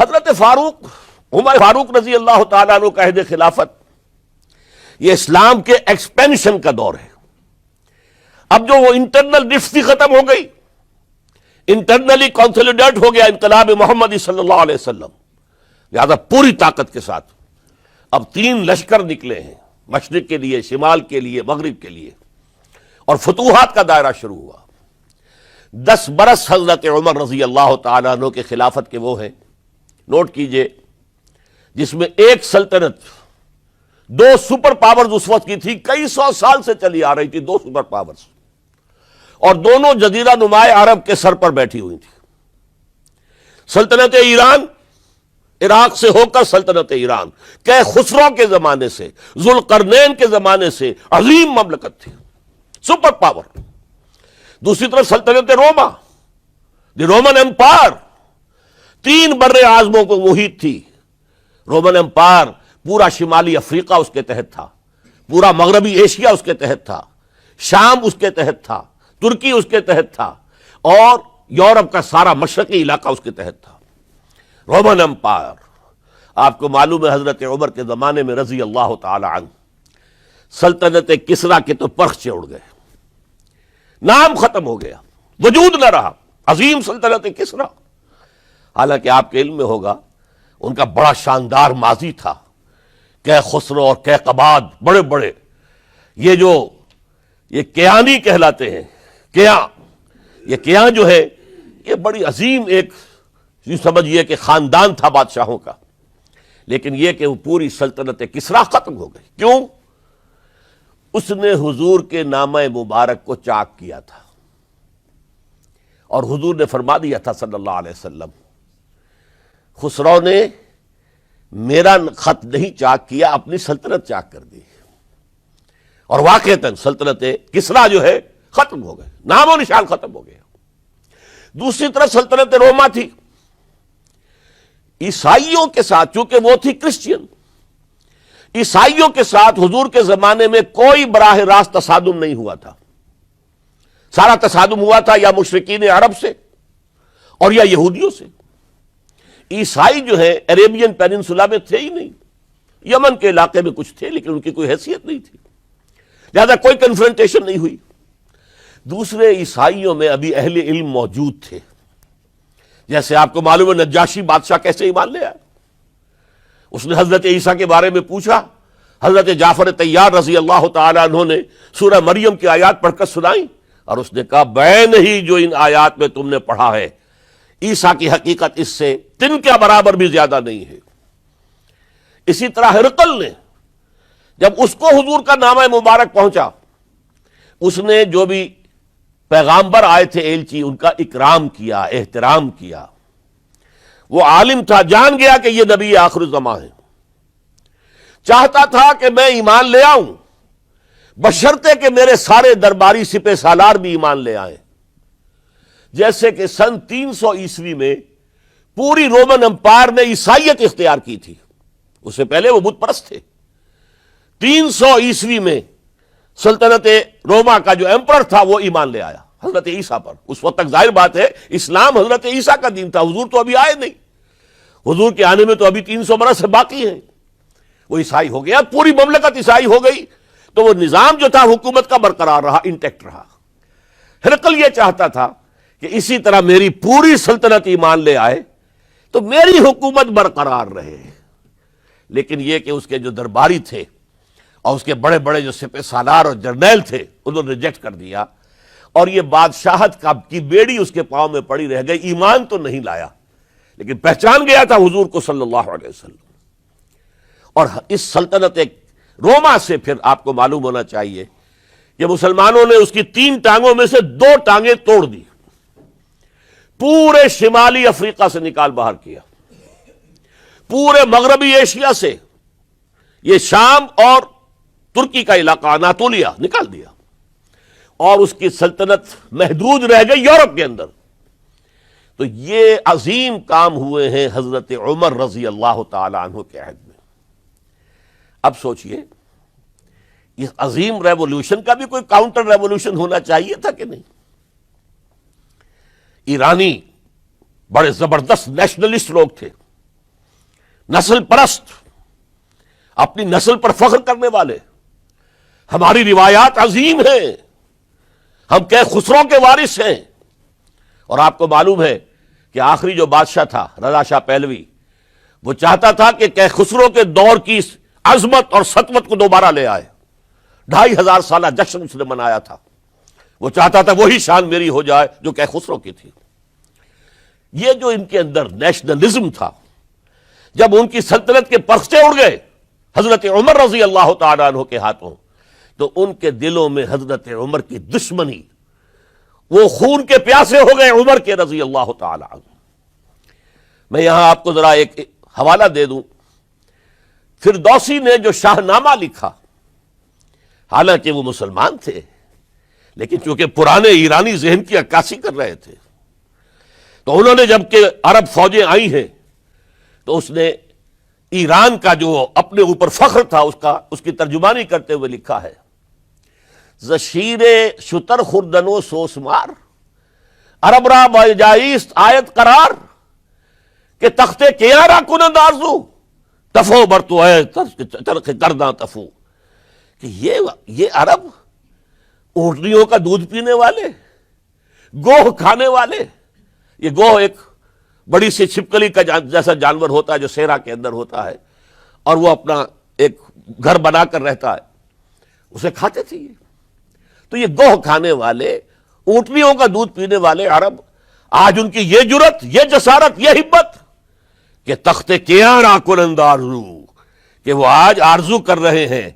حضرت فاروق، عمر فاروق رضی اللہ تعالیٰ عنہ کا عہد خلافت، یہ اسلام کے ایکسپینشن کا دور ہے۔ اب جو وہ انٹرنل ڈفتی ختم ہو گئی، انٹرنلی کنسولیڈیٹ ہو گیا انقلاب محمدی صلی اللہ علیہ وسلم، لہذا پوری طاقت کے ساتھ اب 3 لشکر نکلے ہیں، مشرق کے لیے، شمال کے لیے، مغرب کے لیے، اور فتوحات کا دائرہ شروع ہوا۔ 10 برس حضرت عمر رضی اللہ تعالیٰ عنہ کے خلافت کے وہ ہیں، نوٹ کیجئے، جس میں ایک سلطنت 2 سپر پاورز اس وقت کی تھی، کئی 100 سال سے چلی آ رہی تھی 2 سپر پاورز، اور دونوں جزیرہ نمائے عرب کے سر پر بیٹھی ہوئی تھی۔ سلطنت ایران، عراق سے ہو کر سلطنت ایران، کہ خسرو کے زمانے سے، ذوالقرنین کے زمانے سے عظیم مملکت تھی، سپر پاور۔ دوسری طرف سلطنت روما، دی رومن امپائر، 3 بر اعظموں کو محیط تھی۔ رومن امپائر پورا شمالی افریقہ اس کے تحت تھا، پورا مغربی ایشیا اس کے تحت تھا، شام اس کے تحت تھا، ترکی اس کے تحت تھا، اور یورپ کا سارا مشرقی علاقہ اس کے تحت تھا۔ رومن امپائر، آپ کو معلوم ہے حضرت عمر کے زمانے میں رضی اللہ تعالی عنہ سلطنت کسریٰ کے تو پرخچے اڑ گئے، نام ختم ہو گیا، وجود نہ رہا عظیم سلطنت کسریٰ۔ حالانکہ آپ کے علم میں ہوگا ان کا بڑا شاندار ماضی تھا، کہ خسرو اور کیقباد، بڑے بڑے یہ کیانی کہلاتے ہیں، یہ کیاں جو ہے یہ بڑی عظیم ایک یوں سمجھیے کہ خاندان تھا بادشاہوں کا، لیکن یہ کہ وہ پوری سلطنت کسریٰ ختم ہو گئی۔ کیوں؟ اس نے حضور کے نامہ مبارک کو چاک کیا تھا، اور حضور نے فرما دیا تھا صلی اللہ علیہ وسلم، خسرو نے میرا خط نہیں چاک کیا، اپنی سلطنت چاک کر دی، اور واقعتاً سلطنت کسریٰ جو ہے ختم ہو گئے، نام و نشان ختم ہو گیا۔ دوسری طرف سلطنت روما تھی، عیسائیوں کے ساتھ، چونکہ وہ تھی کرسچین، عیسائیوں کے ساتھ حضور کے زمانے میں کوئی براہ راست تصادم نہیں ہوا تھا، سارا تصادم ہوا تھا یا مشرکین عرب سے اور یا یہودیوں سے۔ عیسائی جو ہے عربین پیننسولا میں تھے ہی نہیں، یمن کے علاقے میں کچھ تھے لیکن ان کی کوئی حیثیت نہیں تھی، لہذا کوئی کنفرنٹیشن نہیں ہوئی۔ دوسرے عیسائیوں میں ابھی اہل علم موجود تھے، جیسے آپ کو معلوم ہے نجاشی بادشاہ کیسے ایمان لے آئے، اس نے حضرت عیسیٰ کے بارے میں پوچھا، حضرت جعفر طیار رضی اللہ تعالیٰ عنہ نے سورہ مریم کی آیات پڑھ کر سنائیں، اور اس نے کہا بین ہی جو ان آیات میں تم نے پڑھا ہے، عیسیٰ کی حقیقت اس سے تن کے برابر بھی زیادہ نہیں ہے۔ اسی طرح ہرقل نے جب اس کو حضور کا نامہ مبارک پہنچا، اس نے جو بھی پیغامبر آئے تھے ایلچی، ان کا اکرام کیا، احترام کیا۔ وہ عالم تھا، جان گیا کہ یہ نبی آخر الزمان ہے، چاہتا تھا کہ میں ایمان لے آؤں بشرطے کہ میرے سارے درباری سپہ سالار بھی ایمان لے آئیں۔ جیسے کہ سن 300 عیسوی میں پوری رومن امپائر نے عیسائیت اختیار کی تھی، اس سے پہلے وہ بت پرست تھے۔ 300 عیسوی میں سلطنت روما کا جو ایمپرر تھا وہ ایمان لے آیا حضرت عیسیٰ پر۔ اس وقت تک ظاہر بات ہے اسلام حضرت عیسیٰ کا دین تھا، حضور تو ابھی آئے نہیں، حضور کے آنے میں تو ابھی 300 برس سے باقی ہیں۔ وہ عیسائی ہو گیا، پوری مملکت عیسائی ہو گئی، تو وہ نظام جو تھا حکومت کا برقرار رہا، انٹیکٹ رہا۔ ہرقل یہ چاہتا تھا کہ اسی طرح میری پوری سلطنت ایمان لے آئے تو میری حکومت برقرار رہے، لیکن یہ کہ اس کے جو درباری تھے اور اس کے بڑے بڑے جو سپہ سالار اور جرنیل تھے انہوں نے ریجیکٹ کر دیا، اور یہ بادشاہت کی بیڑی اس کے پاؤں میں پڑی رہ گئی۔ ایمان تو نہیں لایا لیکن پہچان گیا تھا حضور کو صلی اللہ علیہ وسلم۔ اور اس سلطنت روما سے پھر آپ کو معلوم ہونا چاہیے کہ مسلمانوں نے اس کی 3 ٹانگوں میں سے 2 ٹانگیں توڑ دی، پورے شمالی افریقہ سے نکال باہر کیا، پورے مغربی ایشیا سے یہ شام اور ترکی کا علاقہ اناطولیہ نکال دیا، اور اس کی سلطنت محدود رہ گئی یورپ کے اندر۔ تو یہ عظیم کام ہوئے ہیں حضرت عمر رضی اللہ تعالی عنہ کے عہد میں۔ اب سوچئے اس عظیم ریولوشن کا بھی کوئی کاؤنٹر ریولوشن ہونا چاہیے تھا کہ نہیں؟ ایرانی بڑے زبردست نیشنلسٹ لوگ تھے، نسل پرست، اپنی نسل پر فخر کرنے والے. ہماری روایات عظیم ہیں، ہم کیخسرو کے وارث ہیں. اور آپ کو معلوم ہے کہ آخری جو بادشاہ تھا رضا شاہ پہلوی، وہ چاہتا تھا کہ کیخسرو کے دور کی عظمت اور سطوت کو دوبارہ لے آئے. 2500 سالہ جشن اس نے منایا تھا. وہ چاہتا تھا وہی شان میری ہو جائے جو کیخسرو کی تھی. یہ جو ان کے اندر نیشنلزم تھا، جب ان کی سلطنت کے پرچے اڑ گئے حضرت عمر رضی اللہ تعالیٰ عنہ کے ہاتھوں، تو ان کے دلوں میں حضرت عمر کی دشمنی، وہ خون کے پیاسے ہو گئے عمر کے رضی اللہ تعالیٰ عنہ. میں یہاں آپ کو ذرا ایک حوالہ دے دوں. فردوسی نے جو شاہ نامہ لکھا، حالانکہ وہ مسلمان تھے لیکن چونکہ پرانے ایرانی ذہن کی عکاسی کر رہے تھے، تو انہوں نے جب کہ عرب فوجیں آئی ہیں تو اس نے ایران کا جو اپنے اوپر فخر تھا اس کی ترجمانی کرتے ہوئے لکھا ہے: زشیر شتر خوردن و سوسمار عرب را بجائیست آیت قرار کہ تختے کیارا کنند آرزو تفو برتو ہے چرخ کرداں تفو. کہ یہ عرب اونٹنیوں کا دودھ پینے والے، گوہ کھانے والے. یہ گوہ ایک بڑی سی چھپکلی کا جیسا جانور ہوتا ہے جو صحرا کے اندر ہوتا ہے، اور وہ اپنا ایک گھر بنا کر رہتا ہے، اسے کھاتے تھے. تو یہ گوہ کھانے والے، اونٹنیوں کا دودھ پینے والے عرب، آج ان کی یہ جرت، یہ جسارت، یہ ہمت کہ تخت کیاں کنند آرزو، کہ وہ آج آرزو کر رہے ہیں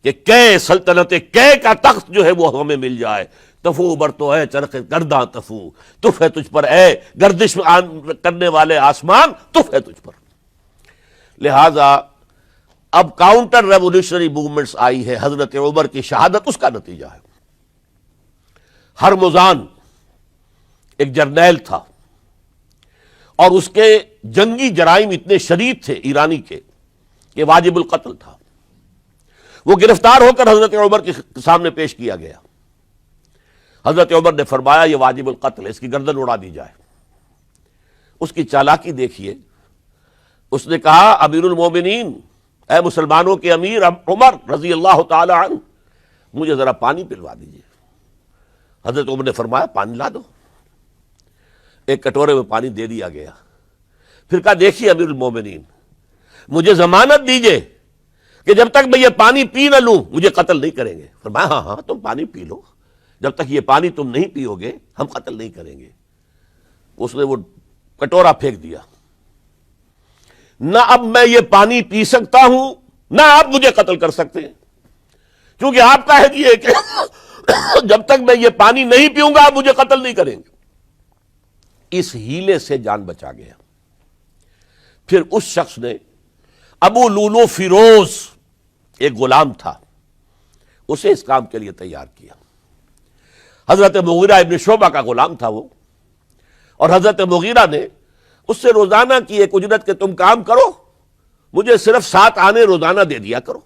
کہ کئے سلطنت کئے کا تخت جو ہے وہ ہمیں مل جائے. تفو برتو ہے چرخ گرداں تفو، تف ہے تجھ پر اے گردش کرنے والے آسمان، تف ہے تجھ پر. لہذا اب کاؤنٹر ریولیوشنری موومنٹس آئی ہے. حضرت عمر کی شہادت اس کا نتیجہ ہے. ہرمزان ایک جرنیل تھا اور اس کے جنگی جرائم اتنے شدید تھے ایرانی کے کہ واجب القتل تھا. وہ گرفتار ہو کر حضرت عمر کے سامنے پیش کیا گیا. حضرت عمر نے فرمایا یہ واجب القتل ہے، اس کی گردن اڑا دی جائے. اس کی چالاکی دیکھیے. اس نے کہا امیر المومنین، اے مسلمانوں کے امیر عمر رضی اللہ تعالی عنہ، مجھے ذرا پانی پلوا دیجیے. حضرت عمر نے فرمایا پانی لا دو. ایک کٹورے میں پانی دے دیا گیا. پھر کہا دیکھیے امیر المومنین، مجھے ضمانت دیجیے کہ جب تک میں یہ پانی پی نہ لوں مجھے قتل نہیں کریں گے. فرمایا ہاں ہاں تم پانی پی لو، جب تک یہ پانی تم نہیں پیو گے ہم قتل نہیں کریں گے. اس نے وہ کٹورا پھینک دیا. نہ اب میں یہ پانی پی سکتا ہوں نہ آپ مجھے قتل کر سکتے ہیں، کیونکہ آپ کا ہے یہ کہ جب تک میں یہ پانی نہیں پیوں گا آپ مجھے قتل نہیں کریں گے. اس ہیلے سے جان بچا گیا. پھر اس شخص نے ابو لولو فیروز، ایک غلام تھا، اسے اس کام کے لیے تیار کیا. حضرت مغیرہ ابن شعبہ کا غلام تھا وہ، اور حضرت مغیرہ نے اس سے روزانہ کی ایک اجرت کہ تم کام کرو، مجھے صرف 7 آنے روزانہ دے دیا کرو.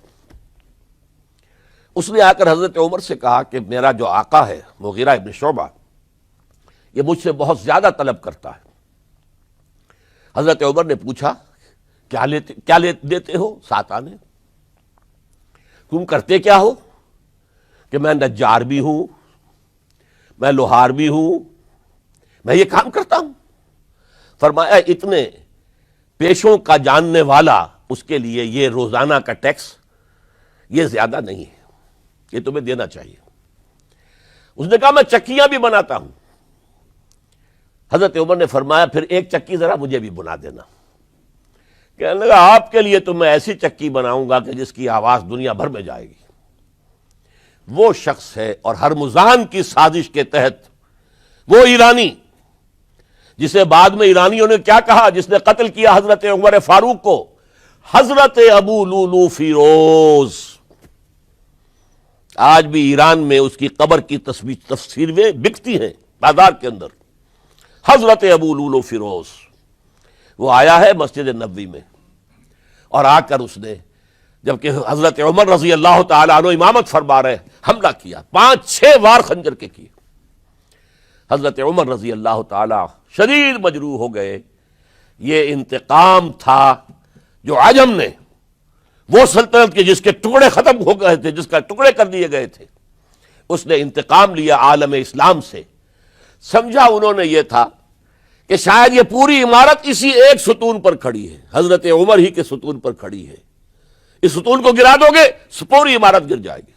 اس نے آ کر حضرت عمر سے کہا کہ میرا جو آقا ہے مغیرہ ابن شعبہ، یہ مجھ سے بہت زیادہ طلب کرتا ہے. حضرت عمر نے پوچھا کیا دیتے ہو؟ 7 آنے. تم کرتے کیا ہو؟ کہ میں نجار بھی ہوں، میں لوہار بھی ہوں، میں یہ کام کرتا ہوں. فرمایا اتنے پیشوں کا جاننے والا اس کے لیے یہ روزانہ کا ٹیکس یہ زیادہ نہیں ہے، یہ تمہیں دینا چاہیے. اس نے کہا میں چکیاں بھی بناتا ہوں. حضرت عمر نے فرمایا پھر ایک چکی ذرا مجھے بھی بنا دینا. کہنے لگا آپ کے لیے تو میں ایسی چکی بناؤں گا کہ جس کی آواز دنیا بھر میں جائے گی. وہ شخص ہے، اور ہرمزان کی سازش کے تحت وہ ایرانی جسے بعد میں ایرانیوں نے کیا کہا، جس نے قتل کیا حضرت عمر فاروق کو، حضرت ابو لولو فیروز. آج بھی ایران میں اس کی قبر کی تصویریں بکتی ہیں بازار کے اندر. حضرت ابو لولو فیروز وہ آیا ہے مسجد نبوی میں، اور آ کر اس نے جبکہ حضرت عمر رضی اللہ تعالی عنہ امامت فرما رہے حملہ کیا، 5-6 وار خنجر کے کیے. حضرت عمر رضی اللہ تعالی شدید مجروح ہو گئے. یہ انتقام تھا جو عجم نے وہ سلطنت کے جس کے ٹکڑے ختم ہو گئے تھے، جس کا ٹکڑے کر دیے گئے تھے، اس نے انتقام لیا عالم اسلام سے. سمجھا انہوں نے یہ تھا کہ شاید یہ پوری عمارت اسی ایک ستون پر کھڑی ہے، حضرت عمر ہی کے ستون پر کھڑی ہے، اس ستون کو گرا دو گے پوری عمارت گر جائے گی.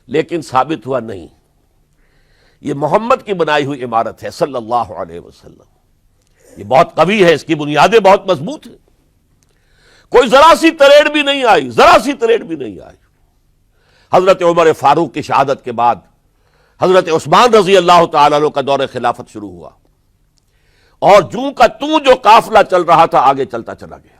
لیکن ثابت ہوا نہیں، یہ محمد کی بنائی ہوئی عمارت ہے صلی اللہ علیہ وسلم. یہ بہت قوی ہے، اس کی بنیادیں بہت مضبوط ہیں، کوئی ذرا سی تریڑ بھی نہیں آئی، ذرا سی تریڑ بھی نہیں آئی. حضرت عمر فاروق کی شہادت کے بعد حضرت عثمان رضی اللہ تعالیٰ عنہ کا دور خلافت شروع ہوا، اور جوں کا توں جو قافلہ چل رہا تھا آگے چلتا چلا گیا.